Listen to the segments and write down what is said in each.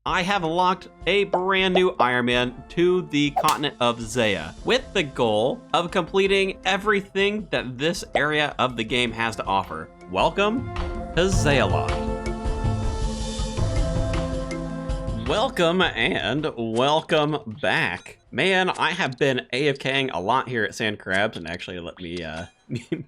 I have unlocked a brand new Iron Man to the continent of Zeah, with the goal of completing everything that this area of the game has to offer. Welcome to Zeah Lock. Welcome and welcome back. Man, I have been AFKing a lot here at Sand Crabs, and actually let me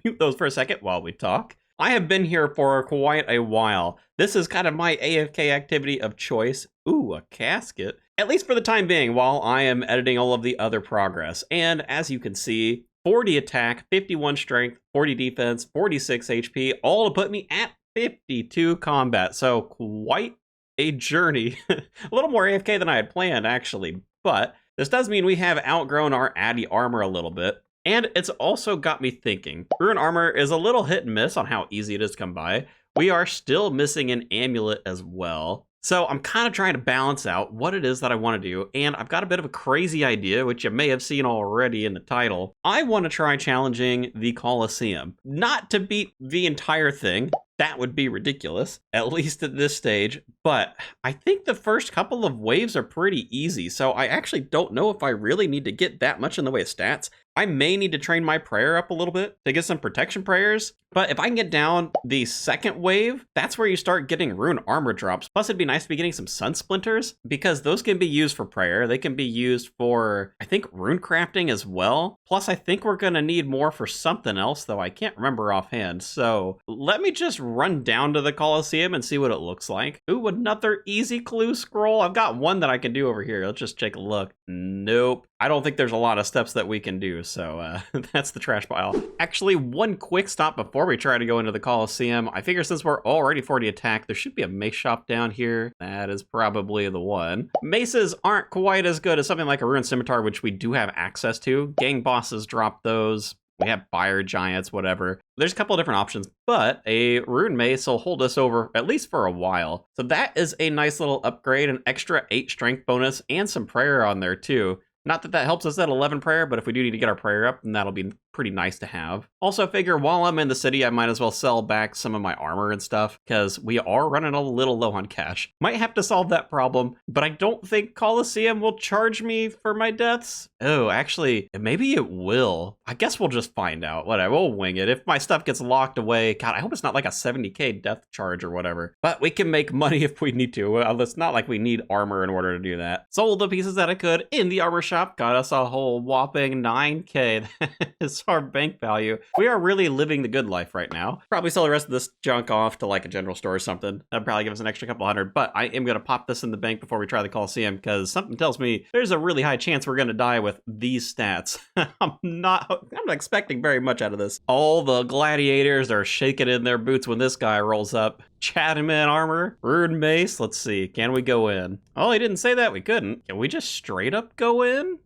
mute those for a second while we talk. I have been here for quite a while. This is kind of my AFK activity of choice. Ooh, a casket. At least for the time being, while I am editing all of the other progress. And as you can see, 40 attack, 51 strength, 40 defense, 46 HP, all to put me at 52 combat. So quite a journey. A little more AFK than I had planned, actually. But this does mean we have outgrown our Addy armor a little bit. And it's also got me thinking. Rune armor is a little hit and miss on how easy it is to come by. We are still missing an amulet as well. So I'm kind of trying to balance out what it is that I want to do. And I've got a bit of a crazy idea, which you may have seen already in the title. I want to try challenging the Colosseum. Not to beat the entire thing. That would be ridiculous, at least at this stage. But I think the first couple of waves are pretty easy. So I actually don't know if I really need to get that much in the way of stats. I may need to train my prayer up a little bit to get some protection prayers. But if I can get down the second wave, that's where you start getting rune armor drops. Plus, it'd be nice to be getting some sun splinters because those can be used for prayer. They can be used for, I think, rune crafting as well. Plus, I think we're going to need more for something else, though I can't remember offhand. So let me just run down to the Colosseum and see what it looks like. Ooh, another easy clue scroll. I've got one that I can do over here. Let's just take a look. Nope. I don't think there's a lot of steps that we can do, so that's the trash pile. Actually, one quick stop before we try to go into the Colosseum. I figure since we're already 40 attack, there should be a mace shop down here. That is probably the one. Maces aren't quite as good as something like a rune scimitar, which we do have access to. Gang bosses drop those. We have fire giants, whatever. There's a couple of different options, but a rune mace will hold us over at least for a while. So that is a nice little upgrade, an extra 8 strength bonus, and some prayer on there too. Not that that helps us at 11 prayer, but if we do need to get our prayer up, then that'll be pretty nice to have. Also, I figure while I'm in the city, I might as well sell back some of my armor and stuff, because we are running a little low on cash. Might have to solve that problem, but I don't think Colosseum will charge me for my deaths. Oh, actually, maybe it will. I guess we'll just find out. Whatever, we'll wing it. If my stuff gets locked away, God, I hope it's not like a 70k death charge or whatever. But we can make money if we need to. Well, it's not like we need armor in order to do that. Sold the pieces that I could in the armor shop, got us a whole whopping 9k. That is our bank value. We are really living the good life right now. Probably sell the rest of this junk off to like a general store or something. That'd probably give us an extra couple hundred, but I am going to pop this in the bank before we try the Colosseum because something tells me there's a really high chance we're going to die with these stats. I'm not expecting very much out of this. All the gladiators are shaking in their boots when this guy rolls up. Chatman armor, rune mace. Let's see. Can we go in? Oh, he didn't say that we couldn't. Can we just straight up go in?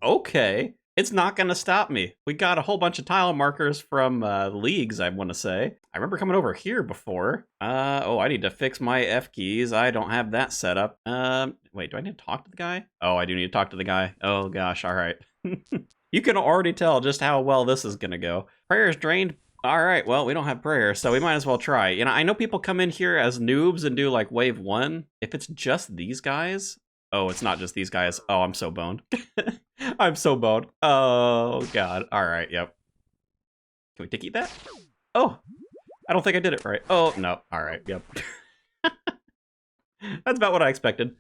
Okay, it's not gonna stop me. We got a whole bunch of tile markers from leagues, I want to say. I remember coming over here before. Oh, I need to fix my F keys. I don't have that set up. Wait, do I need to talk to the guy? Oh, I do need to talk to the guy. Oh gosh, all right. You can already tell just how well this is gonna go. Prayer is drained. All right, well, we don't have prayer, so we might as well try. You know, I know people come in here as noobs and do like wave 1. If it's just these guys, oh, it's not just these guys. Oh, I'm so boned. I'm so boned. Oh, God. All right, yep. Can we ticky that? Oh, I don't think I did it right. Oh, no. All right, yep. That's about what I expected.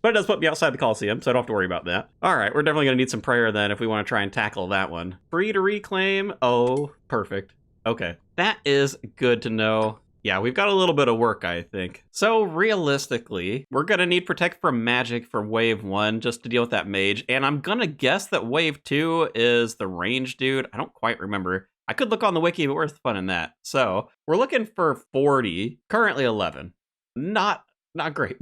But it does put me outside the Colosseum, so I don't have to worry about that. All right, we're definitely going to need some prayer then if we want to try and tackle that one. Free to reclaim. Oh, perfect. Okay, that is good to know. Yeah, we've got a little bit of work, I think. So realistically, we're gonna need Protect from Magic for Wave 1 just to deal with that mage. And I'm gonna guess that Wave 2 is the range dude. I don't quite remember. I could look on the wiki, but where's the fun in that? So we're looking for 40, currently 11. Not great.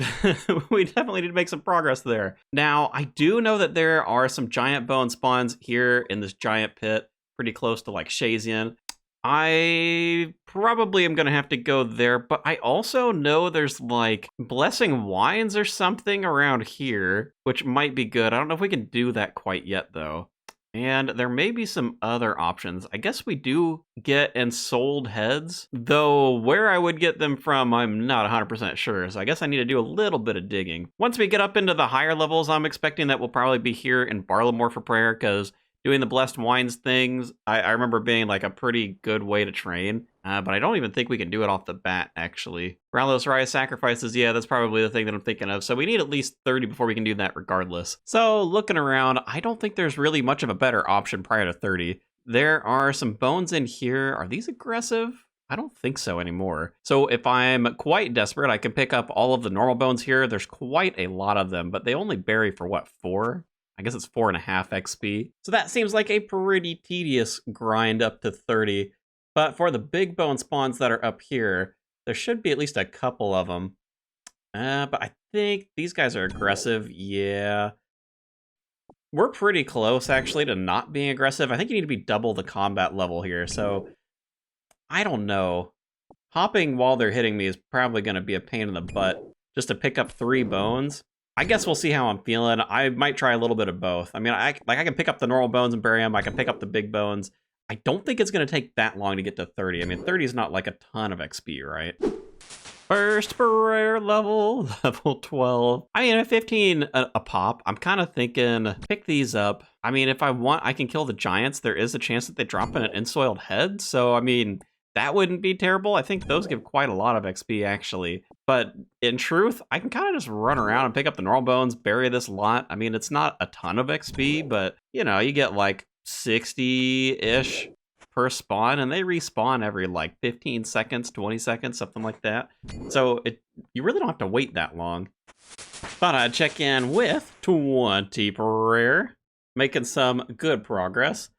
We definitely need to make some progress there. Now, I do know that there are some giant bone spawns here in this giant pit, pretty close to like Shazian. I probably am going to have to go there, but I also know there's like Blessing Wines or something around here, which might be good. I don't know if we can do that quite yet, though. And there may be some other options. I guess we do get ensouled heads, though where I would get them from, I'm not 100% sure. So I guess I need to do a little bit of digging. Once we get up into the higher levels, I'm expecting that we'll probably be here in Barlamore for prayer, because doing the blessed wines things, I remember being like a pretty good way to train. But I don't even think we can do it off the bat, actually. Rallos Raya sacrifices, yeah, that's probably the thing that I'm thinking of. So we need at least 30 before we can do that regardless. So looking around, I don't think there's really much of a better option prior to 30. There are some bones in here. Are these aggressive? I don't think so anymore. So if I'm quite desperate, I can pick up all of the normal bones here. There's quite a lot of them, but they only bury for what, 4? I guess it's 4.5 XP. So that seems like a pretty tedious grind up to 30. But for the big bone spawns that are up here, there should be at least a couple of them. But I think these guys are aggressive. Yeah. We're pretty close, actually, to not being aggressive. I think you need to be double the combat level here. So I don't know. Hopping while they're hitting me is probably going to be a pain in the butt just to pick up 3 bones. I guess we'll see how I'm feeling. I might try a little bit of both. I mean, I can pick up the normal bones and bury them. I can pick up the big bones. I don't think it's going to take that long to get to 30. I mean, 30 is not like a ton of XP, right? First prayer level, level 12. I mean, at 15 a pop, I'm kind of thinking pick these up. I mean, if I want, I can kill the giants. There is a chance that they drop in an ensoiled head. So, I mean, that wouldn't be terrible. I think those give quite a lot of XP, actually. But in truth, I can kind of just run around and pick up the normal bones, bury this lot. I mean, it's not a ton of XP, but, you know, you get like 60-ish per spawn, and they respawn every like 15 seconds, 20 seconds, something like that. So you really don't have to wait that long. Thought I'd check in with 20 prayer, making some good progress.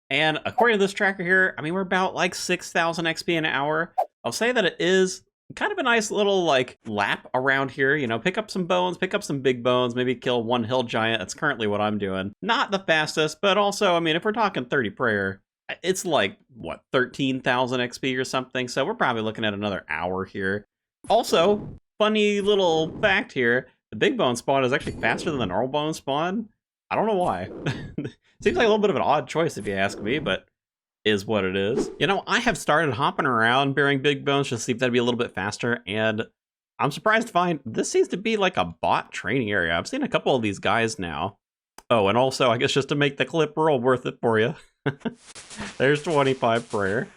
And according to this tracker here, I mean, we're about like 6,000 XP an hour. I'll say that it is kind of a nice little like lap around here, you know, pick up some bones, pick up some big bones, maybe kill 1 hill giant. That's currently what I'm doing. Not the fastest, but also, I mean, if we're talking 30 prayer, it's like, what, 13,000 XP or something. So we're probably looking at another hour here. Also, funny little fact here, the big bone spawn is actually faster than the normal bone spawn. I don't know why. Seems like a little bit of an odd choice if you ask me, but is what it is. You know, I have started hopping around burying big bones just to see if that'd be a little bit faster, and I'm surprised to find this seems to be like a bot training area. I've seen a couple of these guys now. Oh, and also, I guess just to make the clip roll worth it for you. There's 25 prayer.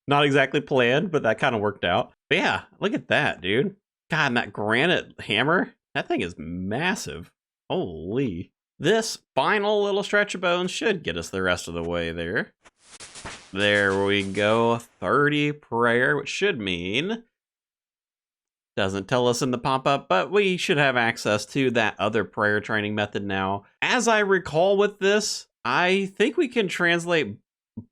Not exactly planned, but that kind of worked out. But yeah, look at that, dude. God, and that granite hammer, that thing is massive. Holy. This final little stretch of bones should get us the rest of the way there. There we go, 30 prayer, which should mean, doesn't tell us in the pop-up, but we should have access to that other prayer training method now. As I recall with this, I think we can translate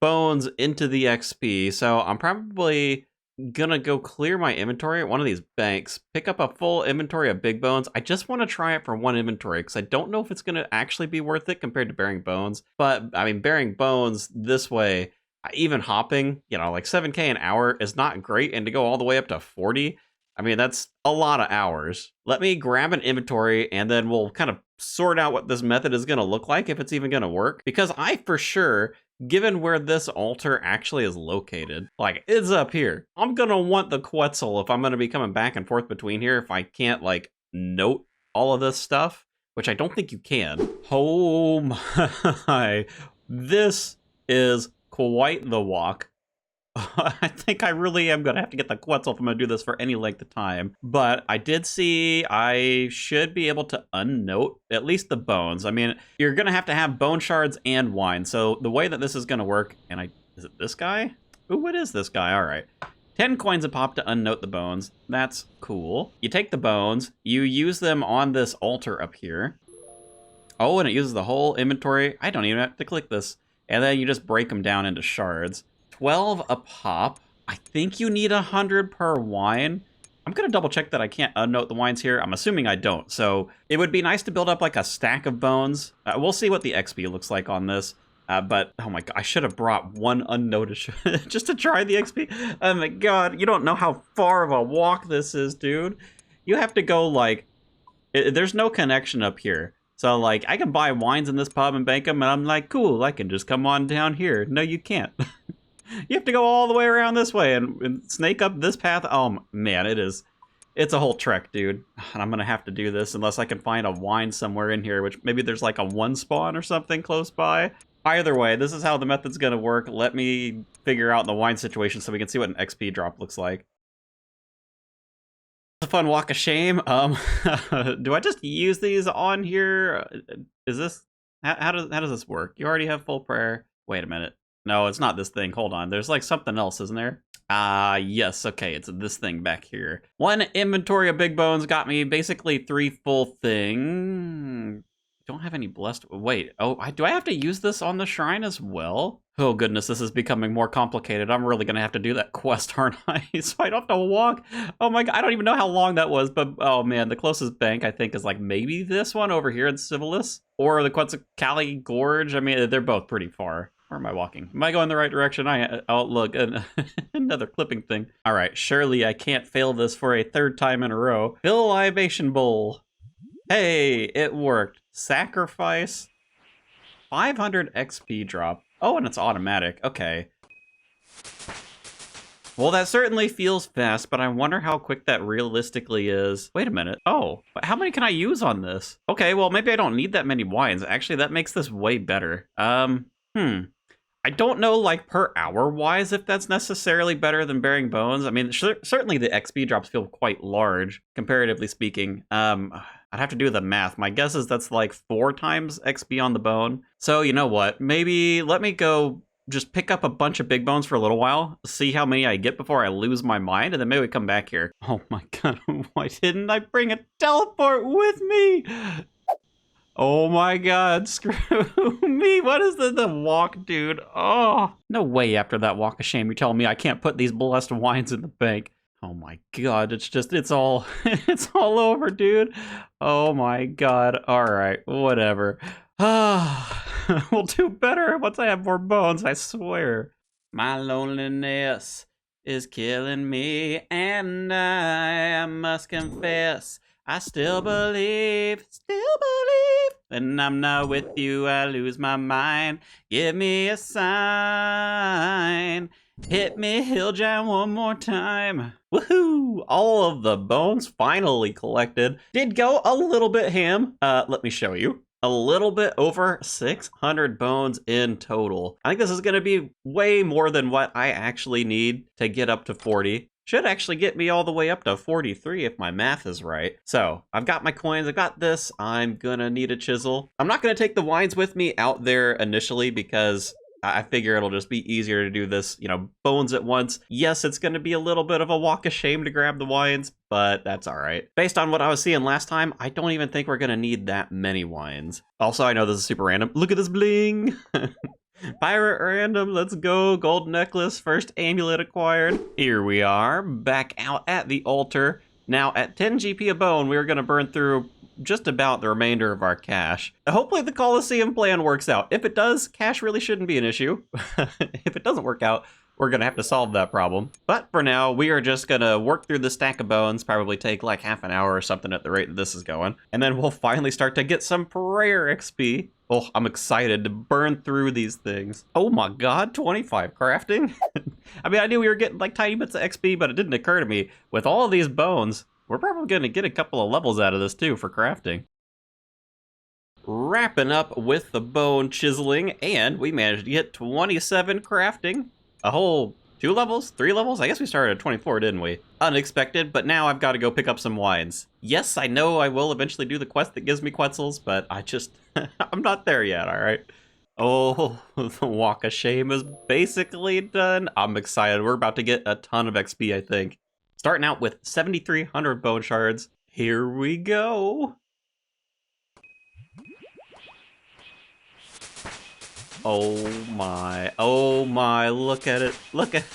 bones into the XP, so I'm probably gonna go clear my inventory at one of these banks, pick up a full inventory of big bones. I just want to try it for 1 inventory because I don't know if it's gonna actually be worth it compared to burying bones. But I mean, burying bones this way, even hopping, you know, like 7K an hour is not great, and to go all the way up to 40, I mean, that's a lot of hours. Let me grab an inventory and then we'll kind of sort out what this method is gonna look like, if it's even gonna work, because I for sure, given where this altar actually is located, like, it's up here. I'm gonna want the Quetzal if I'm gonna be coming back and forth between here if I can't, like, note all of this stuff, which I don't think you can. Oh my. This is quite the walk. I think I really am going to have to get the Quetzal if I'm going to do this for any length of time. But I did see I should be able to unnote at least the bones. I mean, you're going to have bone shards and wine. So the way that this is going to work, and is it this guy? Ooh, what is this guy? All right. 10 coins a pop to unnote the bones. That's cool. You take the bones, you use them on this altar up here. Oh, and it uses the whole inventory. I don't even have to click this. And then you just break them down into shards. 12 a pop. I think you need 100 per wine. I'm going to double check that I can't unnote the wines here. I'm assuming I don't. So it would be nice to build up like a stack of bones. We'll see what the XP looks like on this. But, oh my god, I should have brought 1 unnoticed just to try the XP. Oh my god, you don't know how far of a walk this is, dude. You have to go like, there's no connection up here. So, like, I can buy wines in this pub and bank them, and I'm like, cool, I can just come on down here. No, you can't. You have to go all the way around this way and snake up this path. Oh, man, it's a whole trek, dude. And I'm gonna have to do this unless I can find a wine somewhere in here, which maybe there's like a one spawn or something close by. Either way, this is how the method's gonna work. Let me figure out the wine situation so we can see what an XP drop looks like. It's a fun walk of shame. Do I just use these on here? Is this, how does this work? You already have full prayer. Wait a minute. No, it's not this thing. Hold on. There's like something else, isn't there? Yes, okay, it's this thing back here. 1 inventory of big bones got me basically 3 full thing. Don't have any blessed, wait, oh, do I have to use this on the shrine as well? Oh goodness, this is becoming more complicated. I'm really gonna have to do that quest, aren't I? So I don't have to walk. Oh my god, I don't even know how long that was, but oh man, the closest bank I think is like maybe this one over here in Civilis, or the Quetzalcoatl Gorge. I mean, they're both pretty far. Where am I walking? Am I going the right direction? Oh, look, another clipping thing. All right, surely I can't fail this for a 3rd time in a row. Fill libation bowl. Hey, it worked. Sacrifice. 500 XP drop. Oh, and it's automatic. Okay. Well, that certainly feels fast, but I wonder how quick that realistically is. Wait a minute. Oh, how many can I use on this? Okay, well, maybe I don't need that many wines. Actually, that makes this way better. I don't know, like, per hour wise, if that's necessarily better than bearing bones. I mean, certainly the XP drops feel quite large, comparatively speaking. I'd have to do the math. My guess is that's like 4 times XP on the bone. So, you know what? Maybe let me go just pick up a bunch of big bones for a little while, see how many I get before I lose my mind, and then maybe we come back here. Oh my god, why didn't I bring a teleport with me? Oh my god, screw me. What is the walk, dude? Oh, no way after that walk of shame you're telling me I can't put these blessed wines in the bank. Oh my god, it's all, it's all over, dude. Oh my god, alright, whatever. We'll do better once I have more bones, I swear. My loneliness is killing me, and I must confess, I still believe, when I'm not with you, I lose my mind. Give me a sign. Hit me, hill giant, one more time. Woohoo! All of the bones finally collected. Did go a little bit ham. Let me show you. A little bit over 600 bones in total. I think this is gonna be way more than what I actually need to get up to 40. Should actually get me all the way up to 43 if my math is right. So, I've got my coins, I've got this, I'm gonna need a chisel. I'm not gonna take the wines with me out there initially because I figure it'll just be easier to do this, you know, bones at once. Yes, it's gonna be a little bit of a walk of shame to grab the wines, but that's all right. Based on what I was seeing last time, I don't even think we're gonna need that many wines. Also, I know this is super random. Look at this bling! Pirate random, let's go. Gold necklace, first amulet acquired. Here we are, back out at the altar. Now, at 10 GP a bone, we're gonna burn through just about the remainder of our cash. Hopefully the Coliseum plan works out. If it does, cash really shouldn't be an issue. If it doesn't work out, we're gonna have to solve that problem. But for now, we are just gonna work through the stack of bones, probably take like half an hour or something at the rate that this is going. And then we'll finally start to get some prayer XP. Oh, I'm excited to burn through these things. Oh my god, 25 crafting? I mean, I knew we were getting like tiny bits of XP, but it didn't occur to me. With all of these bones, we're probably gonna get a couple of levels out of this too for crafting. Wrapping up with the bone chiseling, and we managed to get 27 crafting. A whole 2 levels, 3 levels? I guess we started at 24, didn't we? Unexpected, but now I've got to go pick up some wines. Yes, I know I will eventually do the quest that gives me Quetzals, but I just, I'm not there yet, all right? Oh, the walk of shame is basically done. I'm excited. We're about to get a ton of XP, I think. Starting out with 7,300 bone shards. Here we go. Oh my, look at it. Look at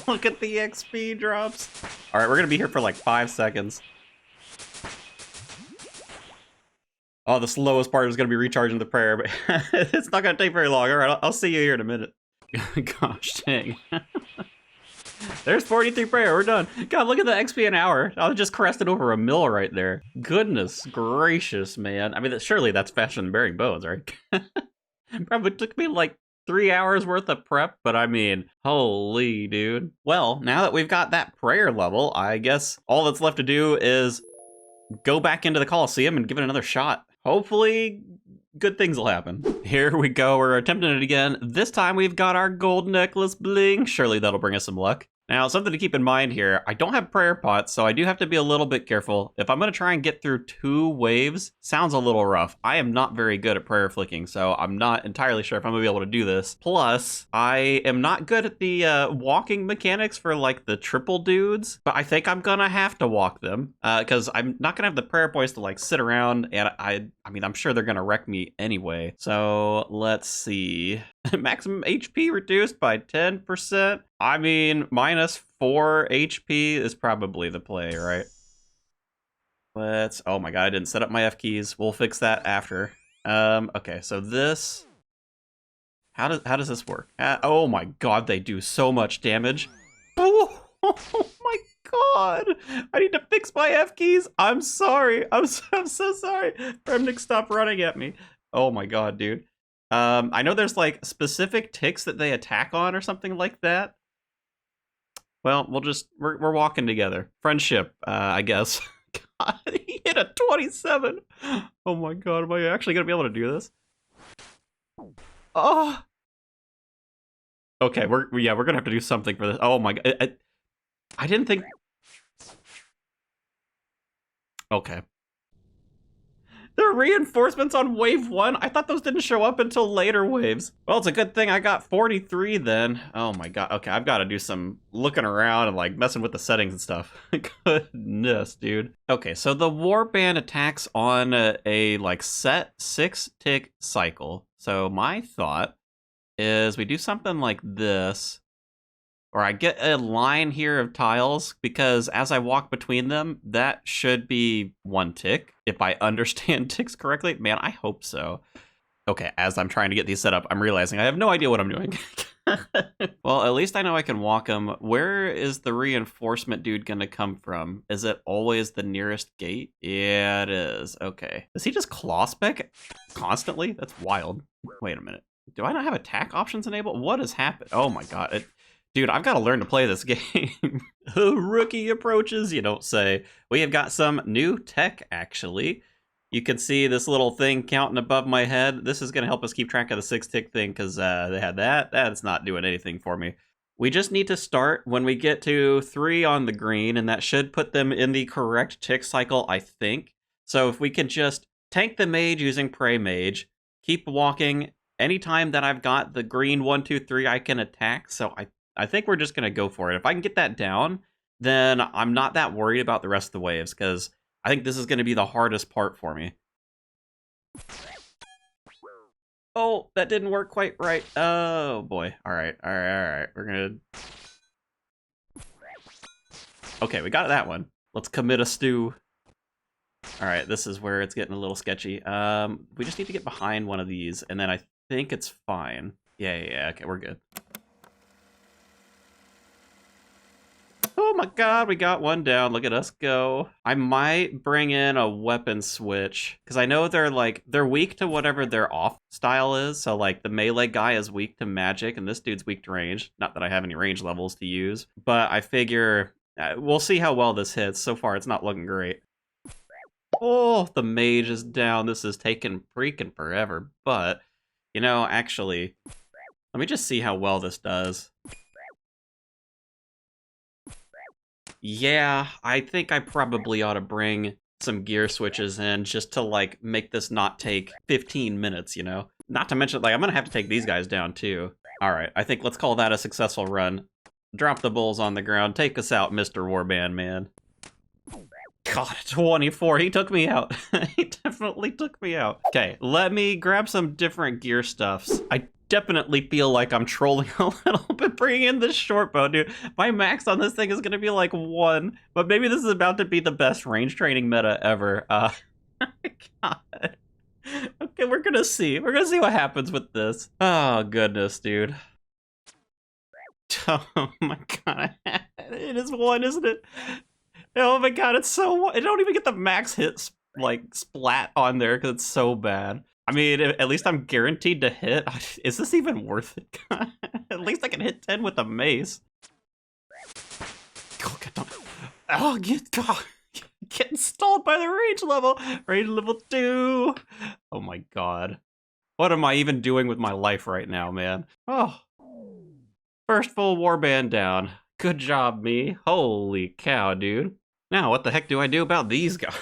look at the XP drops. All right, we're gonna be here for like 5 seconds. Oh, the slowest part is gonna be recharging the prayer, but it's not gonna take very long. All right, I'll see you here in a minute. Gosh dang. There's 43 prayer. We're done. God, look at the XP an hour. I was just crested over a mill right there. Goodness gracious, man. I mean, surely that's faster than bearing bones, right? Probably took me like 3 hours worth of prep, but I mean, holy dude. Well, now that we've got that prayer level, I guess all that's left to do is go back into the Coliseum and give it another shot. Hopefully, good things will happen. Here we go, we're attempting it again. This time we've got our gold necklace bling. Surely that'll bring us some luck. Now, something to keep in mind here, I don't have prayer pots, so I do have to be a little bit careful. If I'm gonna try and get through 2 waves, sounds a little rough. I am not very good at prayer flicking, so I'm not entirely sure if I'm gonna be able to do this. Plus, I am not good at the walking mechanics for like the triple dudes, but I think I'm gonna have to walk them, because I'm not gonna have the prayer points to like sit around, and I mean, I'm sure they're gonna wreck me anyway. So let's see. Maximum HP reduced by 10%. I mean, minus 4 HP is probably the play, right? Oh my god, I didn't set up my F keys. We'll fix that after. Okay, so this, how does this work? Oh my god, they do so much damage. Oh my god, I need to fix my F keys. I'm sorry. I'm so sorry. Remnick, stop running at me. Oh my god, dude. I know there's like specific ticks that they attack on or something like that. Well, we're walking together. Friendship, I guess. God, he hit a 27. Oh my god, am I actually gonna be able to do this? Oh. Okay, we're gonna have to do something for this. Oh my god, I didn't think. Okay. There are reinforcements on wave 1? I thought those didn't show up until later waves. Well, it's a good thing I got 43 then. Oh my god. Okay, I've got to do some looking around and like messing with the settings and stuff. Goodness, dude. Okay, so the warband attacks on a like set 6-tick cycle. So my thought is we do something like this. Or I get a line here of tiles, because as I walk between them, that should be 1 tick, if I understand ticks correctly. Man, I hope so. Okay, as I'm trying to get these set up, I'm realizing I have no idea what I'm doing. Well, at least I know I can walk them. Where is the reinforcement dude gonna come from? Is it always the nearest gate? Yeah, it is. Okay. Does he just claw spec constantly? That's wild. Wait a minute. Do I not have attack options enabled? What has happened? Oh my god. Dude, I've got to learn to play this game. Rookie approaches, you don't say. We have got some new tech, actually. You can see this little thing counting above my head. This is going to help us keep track of the 6-tick thing, because they had that. That's not doing anything for me. We just need to start when we get to 3 on the green, and that should put them in the correct tick cycle, I think. So if we can just tank the mage using Prey Mage, keep walking. Anytime that I've got the green 1, 2, 3, I can attack. So I think we're just going to go for it. If I can get that down, then I'm not that worried about the rest of the waves, because I think this is going to be the hardest part for me. Oh, that didn't work quite right. Oh, boy. All right. We're going to... Okay, we got that one. Let's commit a stew. All right, this is where it's getting a little sketchy. We just need to get behind one of these, and then I think it's fine. Yeah. Okay, we're good. Oh my god, we got one down. Look at us go. I might bring in a weapon switch, because I know they're weak to whatever their off style is. So like the melee guy is weak to magic, and this dude's weak to range. Not that I have any range levels to use, but I figure we'll see how well this hits. So far, it's not looking great. Oh, the mage is down. This is taking freaking forever. But, you know, actually, let me just see how well this does. Yeah, I think I probably ought to bring some gear switches in just to, like, make this not take 15 minutes, you know? Not to mention, like, I'm gonna have to take these guys down, too. Alright, I think let's call that a successful run. Drop the bulls on the ground. Take us out, Mr. Warband, man. God, 24. He took me out. He definitely took me out. Okay, let me grab some different gear stuffs. I definitely feel like I'm trolling a little bit bringing in this short bow, dude. My max on this thing is gonna be like 1, but maybe this is about to be the best range training meta ever. God. Okay, we're gonna see. We're gonna see what happens with this. Oh, goodness, dude. Oh my god, it is one, isn't it? Oh my god, it's so. I don't even get the max hits like splat on there because it's so bad. I mean, at least I'm guaranteed to hit. Is this even worth it? At least I can hit 10 with a mace. Oh, God, oh getting stalled by the rage level. Rage level 2. Oh my god. What am I even doing with my life right now, man? Oh. First full warband down. Good job, me. Holy cow, dude. Now, what the heck do I do about these guys?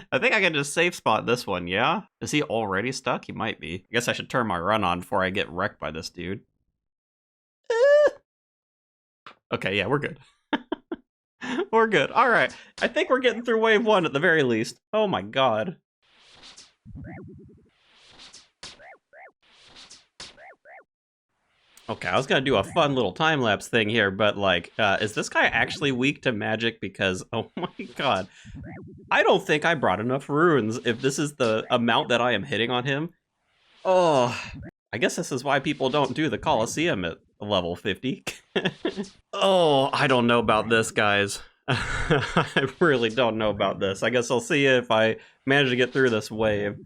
I think I can just safe spot this one, yeah? Is he already stuck? He might be. I guess I should turn my run on before I get wrecked by this dude. Okay, yeah, we're good. We're good. All right. I think we're getting through wave 1 at the very least. Oh my god. Okay, I was gonna do a fun little time-lapse thing here, but like, is this guy actually weak to magic? Because, oh my god. I don't think I brought enough runes if this is the amount that I am hitting on him. Oh, I guess this is why people don't do the Colosseum at level 50. Oh, I don't know about this, guys. I really don't know about this. I guess I'll see if I manage to get through this wave.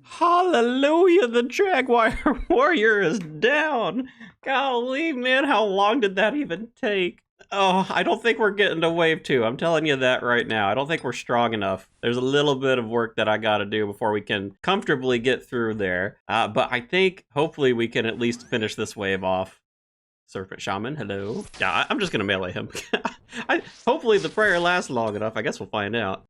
Hallelujah, the Jaguar Warrior is down. Golly, man, how long did that even take? Oh, I don't think we're getting to wave 2. I'm telling you that right now. I don't think we're strong enough. There's a little bit of work that I gotta do before we can comfortably get through there. But I think hopefully we can at least finish this wave off. Serpent Shaman, hello. Yeah, I'm just gonna melee him. Hopefully the prayer lasts long enough. I guess we'll find out.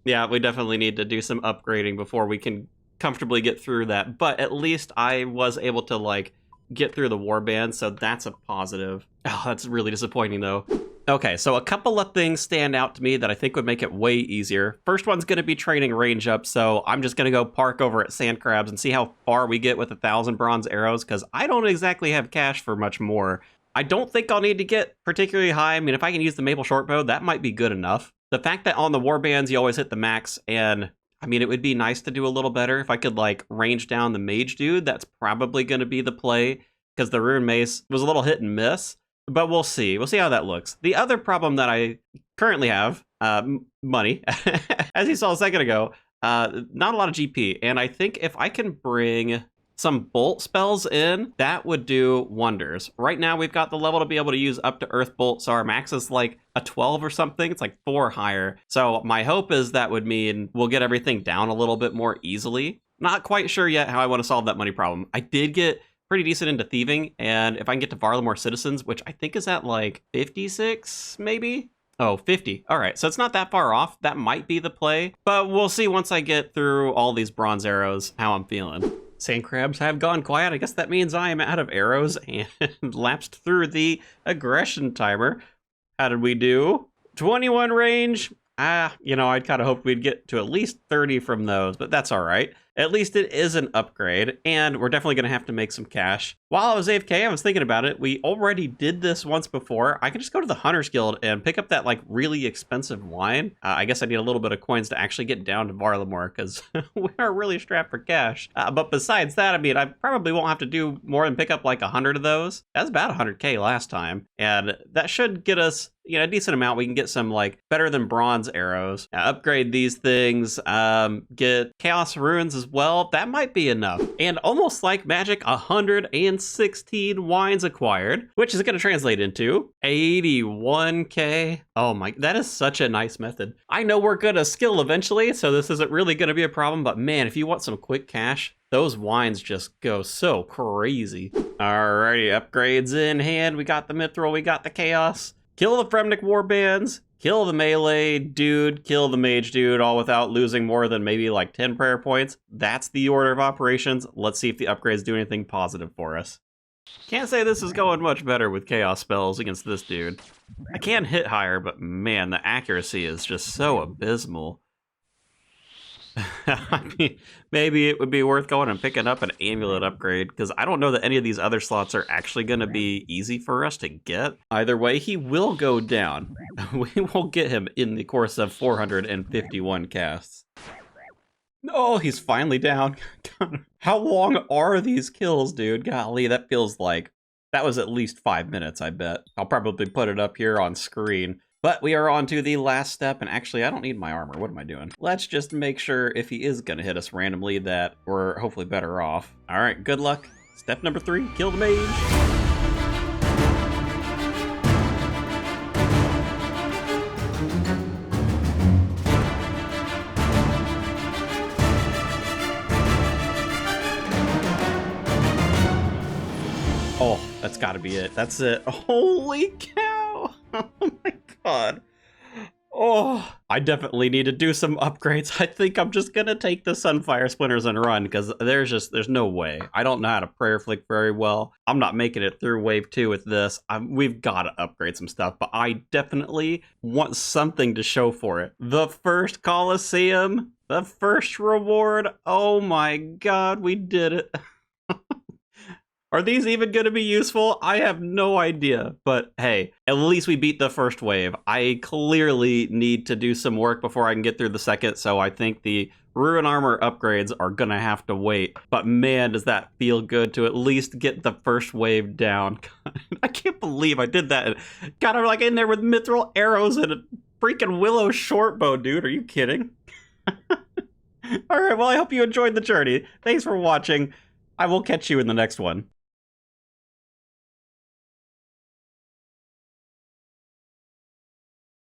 Yeah, we definitely need to do some upgrading before we can comfortably get through that. But at least I was able to, like, get through the warband, so that's a positive. Oh, that's really disappointing, though. Okay, so a couple of things stand out to me that I think would make it way easier. First one's going to be training range up, so I'm just going to go park over at Sand Crabs and see how far we get with 1,000 bronze arrows, because I don't exactly have cash for much more. I don't think I'll need to get particularly high. I mean, if I can use the maple shortbow, that might be good enough. The fact that on the warbands you always hit the max, and I mean, it would be nice to do a little better if I could like range down the mage dude. That's probably going to be the play, because the rune mace was a little hit and miss, but we'll see. We'll see how that looks. The other problem that I currently have, money, as you saw a second ago, not a lot of GP, and I think if I can bring some bolt spells in, that would do wonders. Right now, we've got the level to be able to use up to Earth Bolt, so our max is like a 12 or something. It's like 4 higher. So my hope is that would mean we'll get everything down a little bit more easily. Not quite sure yet how I want to solve that money problem. I did get pretty decent into thieving, and if I can get to Varlamore Citizens, which I think is at like 56, maybe? Oh, 50. All right, so it's not that far off. That might be the play, but we'll see once I get through all these bronze arrows how I'm feeling. Sand crabs have gone quiet. I guess that means I am out of arrows and lapsed through the aggression timer. How did we do? 21 range. You know, I'd kind of hoped we'd get to at least 30 from those, but that's all right. At least it is an upgrade, and we're definitely going to have to make some cash. While I was AFK, I was thinking about it. We already did this once before. I could just go to the Hunter's Guild and pick up that, like, really expensive wine. I guess I need a little bit of coins to actually get down to Varlamore, because we are really strapped for cash. But besides that, I mean, I probably won't have to do more than pick up, like, 100 of those. That's about 100K last time, and that should get us, you know, a decent amount. We can get some, like, better than bronze arrows. Upgrade these things, get Chaos Runes as well. That might be enough. And almost like magic, 116 wines acquired, which is going to translate into 81K. Oh my, that is such a nice method. I know we're going to skill eventually, so this isn't really going to be a problem, but man, if you want some quick cash, those wines just go so crazy. Alrighty, upgrades in hand. We got the Mithril, we got the Chaos. Kill the Fremnik warbands. Kill the melee dude, kill the mage dude, all without losing more than maybe like 10 prayer points. That's the order of operations. Let's see if the upgrades do anything positive for us. Can't say this is going much better with chaos spells against this dude. I can hit higher, but man, the accuracy is just so abysmal. I mean, maybe it would be worth going and picking up an amulet upgrade, because I don't know that any of these other slots are actually going to be easy for us to get. Either way, he will go down. We will get him in the course of 451 casts. Oh, he's finally down. How long are these kills, dude? Golly, that feels like That was at least 5 minutes, I bet. I'll probably put it up here on screen. But we are on to the last step, and actually, I don't need my armor. What am I doing? Let's just make sure if he is going to hit us randomly that we're hopefully better off. All right, good luck. Step number 3, kill the mage. Oh, that's gotta be it. That's it. Holy cow! Oh my god. Oh, I definitely need to do some upgrades. I think I'm just gonna take the Sunfire Splinters and run, because there's no way. I don't know how to prayer flick very well. I'm not making it through wave 2 with this. We've got to upgrade some stuff, but I definitely want something to show for it. The first Coliseum, the first reward. Oh my god, we did it. Are these even going to be useful? I have no idea. But hey, at least we beat the first wave. I clearly need to do some work before I can get through the second, so I think the Ruin Armor upgrades are going to have to wait. But man, does that feel good to at least get the first wave down. I can't believe I did that. Got her like in there with mithril arrows and a freaking willow shortbow, dude. Are you kidding? All right, well, I hope you enjoyed the journey. Thanks for watching. I will catch you in the next one.